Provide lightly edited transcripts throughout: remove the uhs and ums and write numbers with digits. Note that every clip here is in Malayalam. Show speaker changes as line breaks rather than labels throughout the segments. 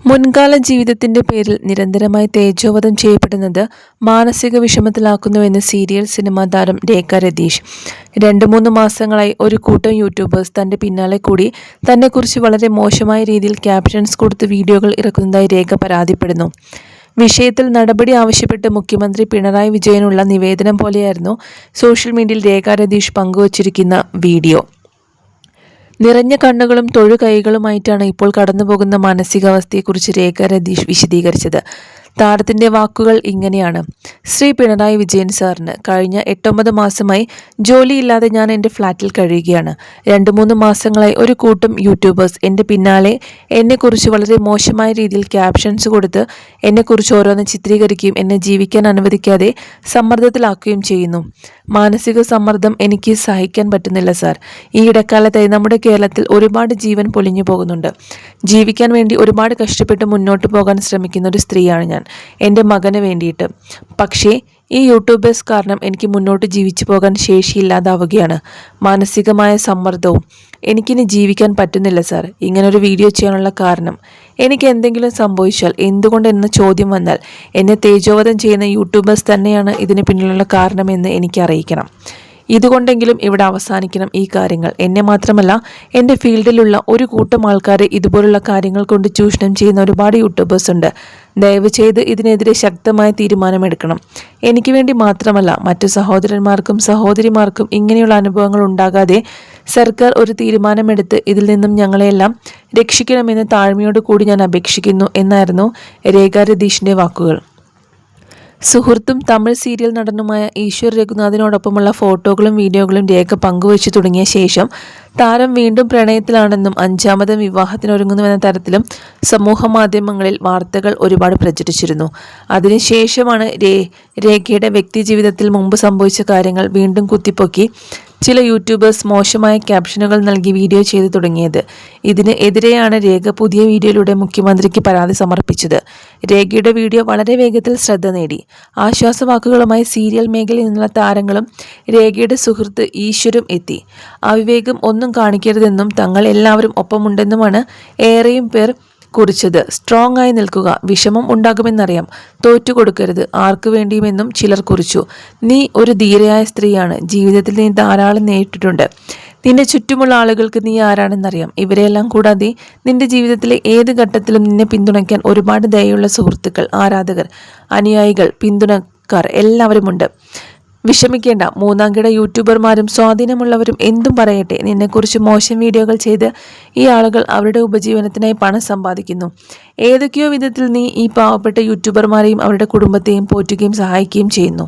മുൻകാല ജീവിതത്തിന്റെ പേരിൽ നിരന്തരമായി തേജോവധം ചെയ്യപ്പെടുന്നത് മാനസിക വിഷമത്തിലാക്കുന്നുവെന്ന് സീരിയൽ സിനിമാ താരം രേഖ രതീഷ്. 2-3 മാസങ്ങളായി ഒരു കൂട്ടം യൂട്യൂബേഴ്സ് തന്റെ പിന്നാലെ കൂടി തന്നെക്കുറിച്ച് വളരെ മോശമായ രീതിയിൽ ക്യാപ്ഷൻസ് കൊടുത്ത് വീഡിയോകൾ ഇറക്കുന്നതായി രേഖ പരാതിപ്പെടുന്നു. വിഷയത്തിൽ നടപടി ആവശ്യപ്പെട്ട് മുഖ്യമന്ത്രി പിണറായി വിജയനുള്ള നിവേദനം പോലെയായിരുന്നു സോഷ്യൽ മീഡിയയിൽ രേഖ രതീഷ് പങ്കുവച്ചിരിക്കുന്ന വീഡിയോ. നിറഞ്ഞ കണ്ണുകളും തൊഴുകൈകളുമായിട്ടാണ് ഇപ്പോൾ കടന്നുപോകുന്ന മാനസികാവസ്ഥയെക്കുറിച്ച് രേഖ രതീഷ് വിശദീകരിച്ചത്. താരത്തിന്റെ വാക്കുകൾ ഇങ്ങനെയാണ്. ശ്രീ പിണറായി വിജയൻ സാറിന് കഴിഞ്ഞ 8-9 മാസമായി ജോലിയില്ലാതെ ഞാൻ എൻ്റെ ഫ്ലാറ്റിൽ കഴിയുകയാണ്. 2-3 മാസങ്ങളായി ഒരു കൂട്ടം യൂട്യൂബേഴ്സ് എൻ്റെ പിന്നാലെ എന്നെക്കുറിച്ച് വളരെ മോശമായ രീതിയിൽ ക്യാപ്ഷൻസ് കൊടുത്ത് എന്നെക്കുറിച്ച് ഓരോന്ന് ചിത്രീകരിക്കുകയും എന്നെ ജീവിക്കാൻ അനുവദിക്കാതെ സമ്മർദ്ദത്തിലാക്കുകയും ചെയ്യുന്നു. മാനസിക സമ്മർദ്ദം എനിക്ക് സഹിക്കാൻ പറ്റുന്നില്ല സാർ. ഈ ഇടക്കാലത്തായി നമ്മുടെ കേരളത്തിൽ ഒരുപാട് ജീവൻ പൊലിഞ്ഞു പോകുന്നുണ്ട്. ജീവിക്കാൻ വേണ്ടി ഒരുപാട് കഷ്ടപ്പെട്ട് മുന്നോട്ട് പോകാൻ ശ്രമിക്കുന്ന ഒരു സ്ത്രീയാണ് ഞാൻ, എൻ്റെ മകന് വേണ്ടിയിട്ട്. പക്ഷേ ഈ യൂട്യൂബേഴ്സ് കാരണം എനിക്ക് മുന്നോട്ട് ജീവിച്ചു പോകാൻ ശേഷിയില്ലാതാവുകയാണ്. മാനസികമായ സമ്മർദ്ദവും. എനിക്കിനി ജീവിക്കാൻ പറ്റുന്നില്ല സാർ. ഇങ്ങനൊരു വീഡിയോ ചെയ്യാനുള്ള കാരണം, എനിക്ക് എന്തെങ്കിലും സംഭവിച്ചാൽ എന്തുകൊണ്ട് എന്ന ചോദ്യം വന്നാൽ എന്നെ തേജോവധം ചെയ്യുന്ന യൂട്യൂബേഴ്സ് തന്നെയാണ് ഇതിന് പിന്നിലുള്ള കാരണമെന്ന് എനിക്ക് അറിയിക്കണം. ഇതുകൊണ്ടെങ്കിലും ഇവിടെ അവസാനിക്കണം ഈ കാര്യങ്ങൾ. എന്നെ മാത്രമല്ല, എൻ്റെ ഫീൽഡിലുള്ള ഒരു കൂട്ടം ആൾക്കാരെ ഇതുപോലുള്ള കാര്യങ്ങൾ കൊണ്ട് ചൂഷണം ചെയ്യുന്ന ഒരുപാട് യൂട്യൂബേഴ്സ് ഉണ്ട്. ദയവ് ചെയ്ത് ഇതിനെതിരെ ശക്തമായ തീരുമാനമെടുക്കണം. എനിക്ക് വേണ്ടി മാത്രമല്ല, മറ്റു സഹോദരന്മാർക്കും സഹോദരിമാർക്കും ഇങ്ങനെയുള്ള അനുഭവങ്ങൾ ഉണ്ടാകാതെ സർക്കാർ ഒരു തീരുമാനമെടുത്ത് ഇതിൽ നിന്നും ഞങ്ങളെയെല്ലാം രക്ഷിക്കണമെന്ന് താഴ്മയോട് കൂടി ഞാൻ അപേക്ഷിക്കുന്നു എന്നായിരുന്നു രേഖ രതീഷിൻ്റെ വാക്കുകൾ. സുഹൃത്തും തമിഴ് സീരിയൽ നടനുമായ ഈശ്വർ രഘുനാഥിനോടൊപ്പമുള്ള ഫോട്ടോകളും വീഡിയോകളും രേഖ പങ്കുവച്ചു തുടങ്ങിയ ശേഷം താരം വീണ്ടും പ്രണയത്തിലാണെന്നും 5ാമത് വിവാഹത്തിനൊരുങ്ങുന്നുവെന്ന തരത്തിലും സമൂഹ മാധ്യമങ്ങളിൽ വാർത്തകൾ ഒരുപാട് പ്രചരിച്ചിരുന്നു. അതിനുശേഷമാണ് രേഖയുടെ വ്യക്തിജീവിതത്തിൽ മുമ്പ് സംഭവിച്ച കാര്യങ്ങൾ വീണ്ടും കുത്തിപ്പൊക്കി ചില യൂട്യൂബേഴ്സ് മോശമായ ക്യാപ്ഷനുകൾ നൽകി വീഡിയോ ചെയ്തു തുടങ്ങിയത്. ഇതിന് എതിരെയാണ് രേഖ പുതിയ വീഡിയോയിലൂടെ മുഖ്യമന്ത്രിക്ക് പരാതി സമർപ്പിച്ചത്. രേഖയുടെ വീഡിയോ വളരെ വേഗത്തിൽ ശ്രദ്ധ നേടി. ആശ്വാസവാക്കുകളുമായി സീരിയൽ മേഖലയിൽ നിന്നുള്ള താരങ്ങളും രേഖയുടെ സുഹൃത്ത് ഈശ്വരും എത്തി. അവിവേകം ഒന്നും കാണിക്കരുതെന്നും തങ്ങൾ എല്ലാവരും ഒപ്പമുണ്ടെന്നുമാണ് ഏറെയും പേർ കുറിച്ചത്. സ്ട്രോങ് ആയി നിൽക്കുക, വിഷമം ഉണ്ടാകുമെന്നറിയാം, തോറ്റുകൊടുക്കരുത് ആർക്കു വേണ്ടിയുമെന്നും ചിലർ കുറിച്ചു. നീ ഒരു ധീരയായ സ്ത്രീയാണ്. ജീവിതത്തിൽ നീ ധാരാളം നേരിട്ടിട്ടുണ്ട്. നിന്റെ ചുറ്റുമുള്ള ആളുകൾക്ക് നീ ആരാണെന്നറിയാം. ഇവരെല്ലാം കൂടാതെ നിന്റെ ജീവിതത്തിലെ ഏത് ഘട്ടത്തിലും നിന്നെ പിന്തുണയ്ക്കാൻ ഒരുപാട് ദയയുള്ള സുഹൃത്തുക്കൾ, ആരാധകർ, അനുയായികൾ, പിന്തുണക്കാർ എല്ലാവരുമുണ്ട്. വിഷമിക്കേണ്ട. 3-കിട യൂട്യൂബർമാരും സ്വാധീനമുള്ളവരും എന്തും പറയട്ടെ, നിന്നെക്കുറിച്ച് മോശം വീഡിയോകൾ ചെയ്ത് ഈ ആളുകൾ അവരുടെ ഉപജീവനത്തിനായി പണം സമ്പാദിക്കുന്നു. ഏതൊക്കെയോ വിധത്തിൽ നീ ഈ പാവപ്പെട്ട യൂട്യൂബർമാരെയും അവരുടെ കുടുംബത്തെയും പോറ്റുകയും സഹായിക്കുകയും ചെയ്യുന്നു.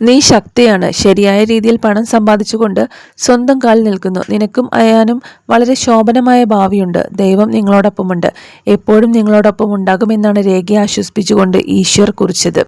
നീ ശക്തിയാണ്. ശരിയായ രീതിയിൽ പണം സമ്പാദിച്ചുകൊണ്ട് സ്വന്തം കാലിൽ നിൽക്കുന്നു. നിനക്കും അയാനും വളരെ ശോഭനമായ ഭാവിയുണ്ട്. ദൈവം നിങ്ങളോടൊപ്പമുണ്ട്, എപ്പോഴും നിങ്ങളോടൊപ്പം ഉണ്ടാകുമെന്നാണ് രേഖയെ ആശ്വസിപ്പിച്ചുകൊണ്ട് ഈശ്വർ കുറിച്ചത്.